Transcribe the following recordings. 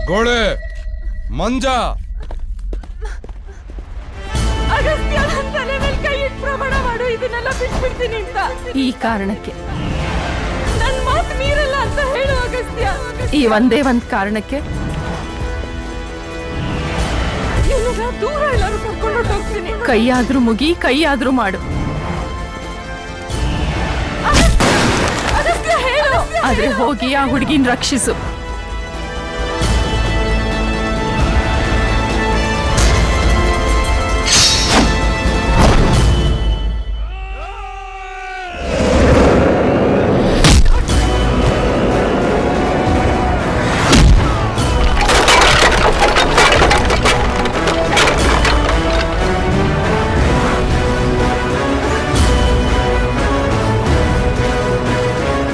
ಗೋಳೆ ಮಂಜ ಅಗಸ್ತ್ಯ, ನನ್ನ ತಲೆ ಮೇಲೆ ಕೈ ಇಟ್ಟು ಪ್ರಮಾಣ ಮಾಡು, ಇದನ್ನೆಲ್ಲ ಬಿಟ್ಬಿಡ್ತೀನಿ ಅಂತ. ಈ ಕಾರಣಕ್ಕೆ, ನನ್ ಮಾತು ಮೀರಲ್ಲ ಅಂತ ಹೇಳು ಅಗಸ್ತ್ಯ. ಈ ಒಂದೇ ಒಂದ್ ಕಾರಣಕ್ಕೆ ನಿನ್ನ ದೂರ ಎಲ್ಲರೂ ಕರ್ಕೊಂಡು ಹೋಗ್ತೀನಿ. ಕೈಯಾದ್ರೂ ಮುಗಿ, ಕೈಯಾದ್ರೂ ಮಾಡು. ಅಗಸ್ತ್ಯ ಹೇಳು. ಆದ್ರೆ ಹೋಗಿ ಆ ಹುಡುಗಿನ ರಕ್ಷಿಸು.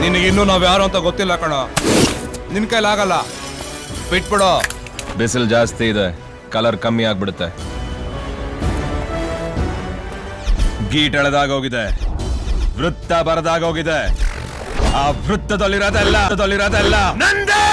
ನಿನಗಿನ್ನೂ ನಾವ್ ಯಾರು ಅಂತ ಗೊತ್ತಿಲ್ಲ ಕಣ. ನಿನ್ ಕೈಲಾಗಲ್ಲ, ಬಿಟ್ಬಿಡೋ. ಬಿಸಿಲು ಜಾಸ್ತಿ ಇದೆ, ಕಲರ್ ಕಮ್ಮಿ ಆಗ್ಬಿಡುತ್ತೆ. ಗೀಟ್ ಎಳೆದಾಗೋಗಿದೆ, ವೃತ್ತ ಬರದಾಗೋಗಿದೆ. ಆ ವೃತ್ತದಲ್ಲಿರೋದೆಲ್ಲ ನಂದೇ.